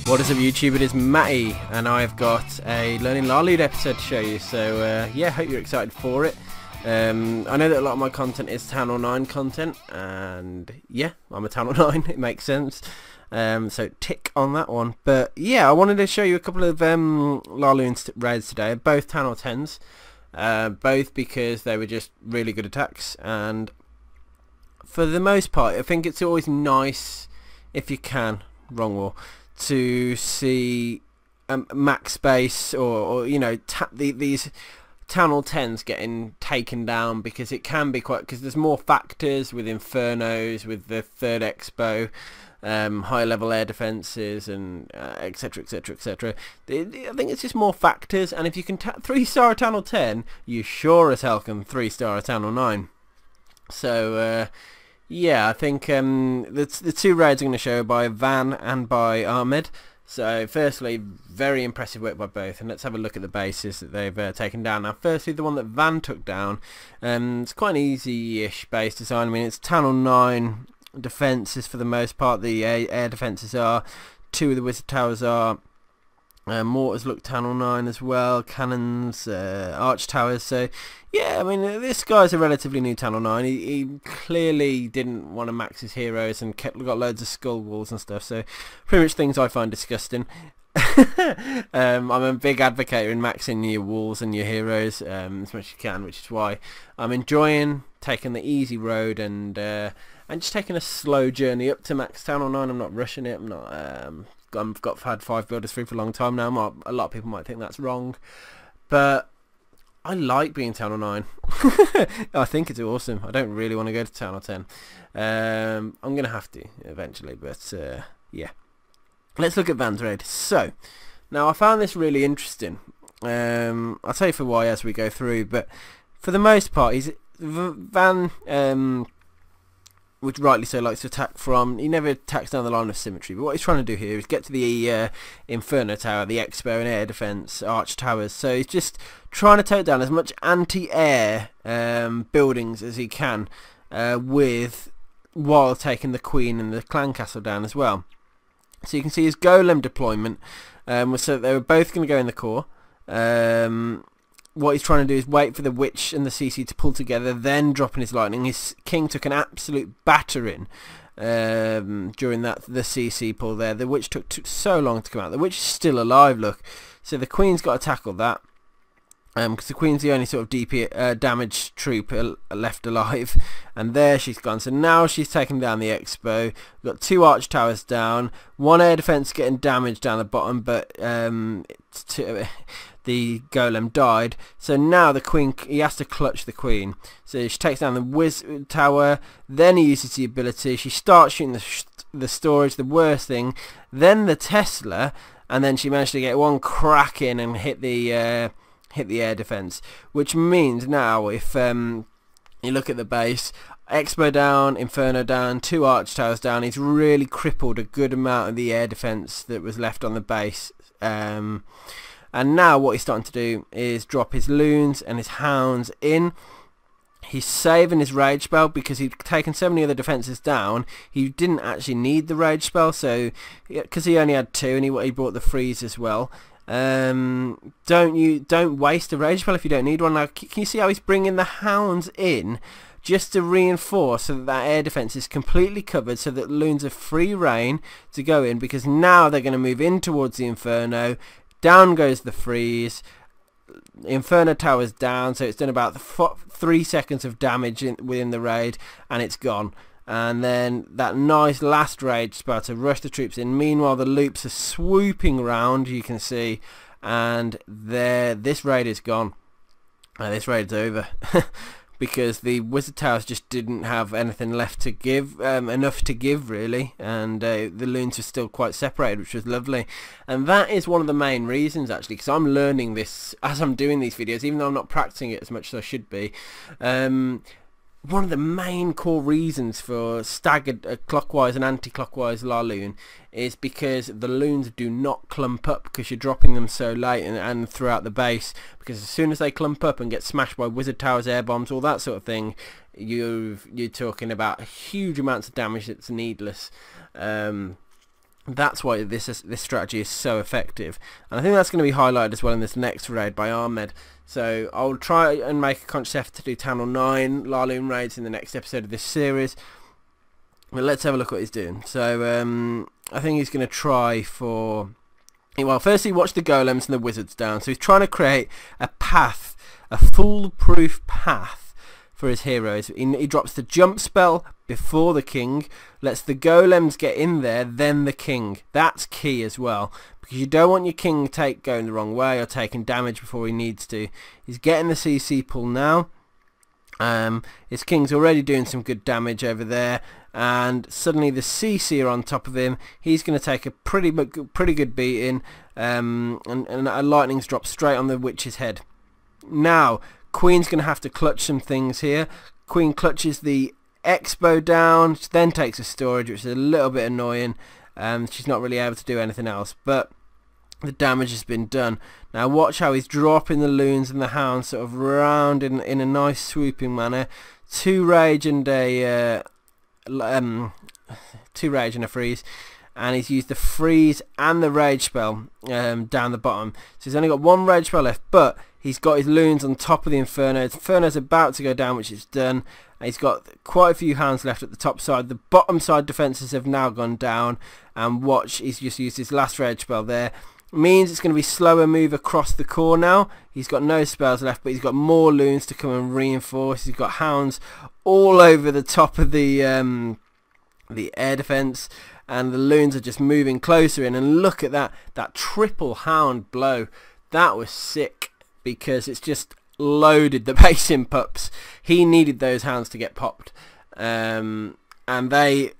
What is up YouTube, it is Matty and I've got a Learning LaLoon episode to show you, so yeah, hope you're excited for it. I know that a lot of my content is Town Hall 9 content, and yeah, I'm a Town Hall 9, it makes sense, so tick on that one. But yeah, I wanted to show you a couple of LaLoon raids today, both Town Hall 10s, both because they were just really good attacks, and for the most part I think it's always nice, if you can, wrong wall, to see max space or you know, these Town Hall 10s getting taken down, because it can be quite, because there's more factors with Infernos, with the third expo, higher level air defences, and etc etc etc. I think it's just more factors, and if you can 3-star a Town Hall 10, you sure as hell can 3-star a Town Hall 9. So yeah, I think the two raids I'm going to show are by Van and by Ahmed. So firstly, very impressive work by both, and let's have a look at the bases that they've taken down. Now firstly, the one that Van took down, it's quite an easy-ish base design. I mean, it's Town Hall 9 defences for the most part. The air defences are, 2 of the wizard towers are, mortars look Town Hall 9 as well, cannons, arch towers. So yeah, I mean, this guy's a relatively new Town Hall 9. He clearly didn't want to max his heroes and got loads of skull walls and stuff, so pretty much things I find disgusting. I'm a big advocate in maxing your walls and your heroes as much as you can, which is why I'm enjoying taking the easy road and just taking a slow journey up to max Town Hall 9. I'm not rushing it. I'm not I've had 5 builders free for a long time now. A lot of people might think that's wrong, but I like being Town Hall 9. I think it's awesome. I don't really want to go to Town Hall 10. I'm going to have to eventually, but yeah. Let's look at Van's raid. So, now I found this really interesting. I'll tell you for why as we go through, but for the most part, Van, which rightly so likes to attack from, he never attacks down the line of symmetry, but what he's trying to do here is get to the Inferno Tower, the Expo and air defense arch towers. So he's just trying to take down as much anti-air buildings as he can, while taking the Queen and the Clan Castle down as well. So you can see his golem deployment was so that they were both going to go in the core. What he's trying to do is wait for the Witch and the CC to pull together, then dropping his lightning. His King took an absolute battering during the CC pull there. The Witch took so long to come out. The Witch is still alive, look. So the Queen's got to tackle that, because the Queen's the only sort of DP damaged troop left alive, and there she's gone. So now she's taking down the Expo. We've got 2 arch towers down, 1 air defense getting damaged down the bottom, but the golem died. So now the Queen, he has to clutch the Queen. So she takes down the wizard tower, then he uses the ability. She starts shooting the storage, the worst thing, then the Tesla, and then she managed to get one crack in and hit the air defense, which means now if you look at the base, Expo down, Inferno down, 2 arch towers down, he's really crippled a good amount of the air defense that was left on the base. And now what he's starting to do is drop his loons and his hounds in. He's saving his rage spell because he'd taken so many other defences down. He didn't actually need the rage spell, so because he only had 2 and he brought the freeze as well. Don't waste a rage spell if you don't need one. Now can you see how he's bringing the hounds in just to reinforce so that air defense is completely covered, so that loons have free reign to go in, because now they're going to move in towards the Inferno. Down goes the freeze. Inferno tower's down, so it's done about 3 seconds of damage within the raid, and it's gone. And then that nice last rage spell to rush the troops in. Meanwhile, the loops are swooping around, you can see, and this raid is gone. This raid's over. Because the wizard towers just didn't have anything left to give, enough to give really, and the loons were still quite separated, which was lovely. And that is one of the main reasons actually, because I'm learning this as I'm doing these videos, even though I'm not practicing it as much as I should be. One of the main core reasons for staggered clockwise and anti-clockwise LaLoon is because the loons do not clump up, because you're dropping them so late and throughout the base, because as soon as they clump up and get smashed by wizard towers, air bombs, all that sort of thing, you're talking about huge amounts of damage that's needless. That's why this strategy is so effective, and I think that's going to be highlighted as well in this next raid by Ahmed. So I'll try and make a conscious effort to do Town Hall 9 LaLoon raids in the next episode of this series. But let's have a look at what he's doing. So I think he's going to try for... Well, firstly, watch the golems and the wizards down. So he's trying to create a path, a foolproof path for his heroes. He drops the jump spell before the king, lets the golems get in there, then the king. That's key as well, because you don't want your king going the wrong way or taking damage before he needs to. He's getting the CC pull now. His king's already doing some good damage over there, and suddenly the CC are on top of him. He's going to take a pretty good beating, and a lightning's dropped straight on the witch's head. Now Queen's going to have to clutch some things here. Queen clutches the Expo down, then takes a storage, which is a little bit annoying. She's not really able to do anything else, but the damage has been done. Now watch how he's dropping the loons and the hounds sort of round in a nice swooping manner. 2 rage and a 2 rage and a freeze, and he's used the freeze and the rage spell down the bottom. So he's only got 1 rage spell left, but he's got his loons on top of the Inferno. The Inferno's about to go down, which is done. And he's got quite a few hounds left at the top side. The bottom side defences have now gone down, and watch, he's just used his last rage spell there. Means it's going to be slower move across the core now. He's got no spells left, but he's got more loons to come and reinforce. He's got hounds all over the top of the air defense, and the loons are just moving closer in. And look at that triple hound blow. That was sick, because it's just loaded the base in pups. He needed those hounds to get popped, and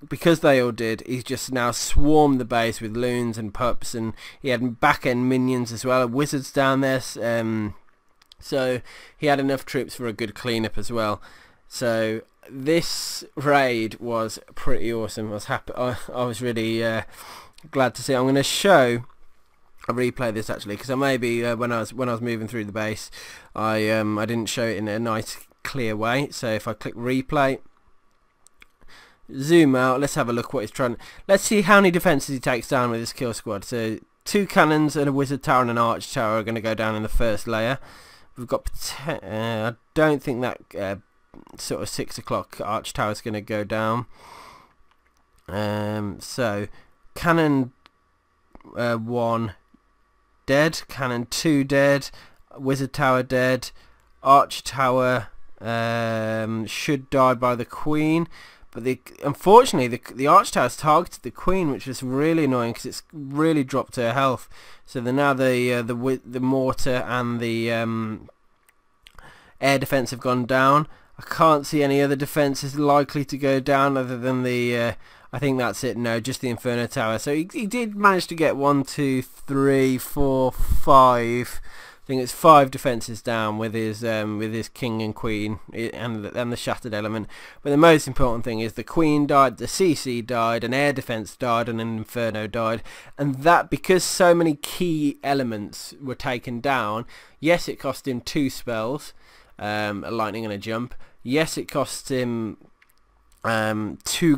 because they all did, he's just now swarmed the base with loons and pups, and he had back end minions as well, wizards down there, so he had enough troops for a good cleanup as well. So this raid was pretty awesome. I was happy. I was really glad to see. I'm going to show a replay of this actually, because I maybe when I was moving through the base, I didn't show it in a nice clear way. So if I click replay, zoom out, let's have a look what he's trying. Let's see how many defences he takes down with his kill squad. So 2 cannons and a wizard tower and an arch tower are going to go down in the first layer. We've got I don't think that sort of 6 o'clock arch tower is going to go down. So cannon 1 dead, cannon 2 dead, wizard tower dead, arch tower should die by the queen, but unfortunately the arch tower's targeted the queen, which is really annoying because it's really dropped her health. So now the mortar and the air defense have gone down. I can't see any other defenses likely to go down other than the I think that's it. No, just the Inferno Tower. So he did manage to get 1, 2, 3, 4, 5. I think it's 5 defenses down with his king and queen and the shattered element. But the most important thing is the queen died, the CC died, an air defense died, and an Inferno died. And that because so many key elements were taken down. Yes, it cost him 2 spells, a lightning and a jump. Yes, it cost him 2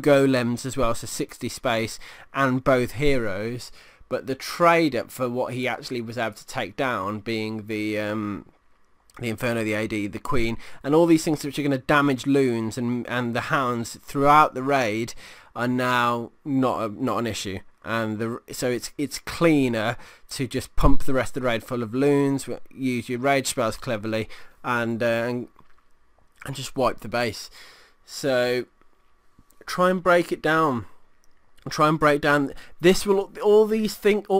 golems as well, so 60 space and both heroes, but the trade up for what he actually was able to take down being the Inferno, the AD, the Queen, and all these things which are going to damage loons and the hounds throughout the raid are now not an issue. And so it's cleaner to just pump the rest of the raid full of loons, use your rage spells cleverly, and just wipe the base. So try and break it down. Try and break down. This will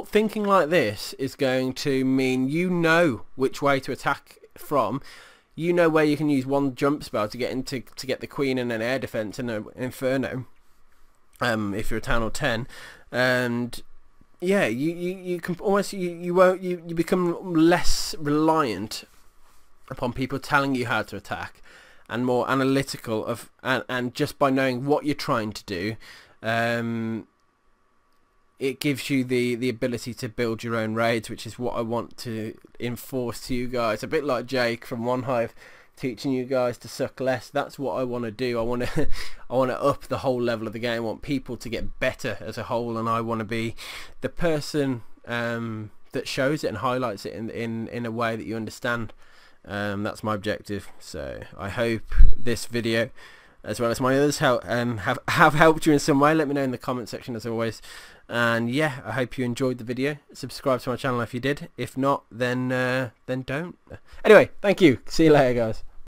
thinking like this is going to mean you know which way to attack from. You know where you can use 1 jump spell to get the queen and an air defense and an Inferno. If you're a town or 10, and yeah, you can almost you become less reliant upon people telling you how to attack, and more analytical of and just by knowing what you're trying to do, it gives you the ability to build your own raids, which is what I want to enforce to you guys. A bit like Jake from One Hive teaching you guys to suck less. That's what I want to do. I want to I want to up the whole level of the game. I want people to get better as a whole, and I want to be the person that shows it and highlights it in a way that you understand. That's my objective. So I hope this video, as well as my others, have helped you in some way. Let me know in the comment section as always. And yeah, I hope you enjoyed the video. Subscribe to my channel if you did. If not, then don't. Anyway, thank you. See you later, guys.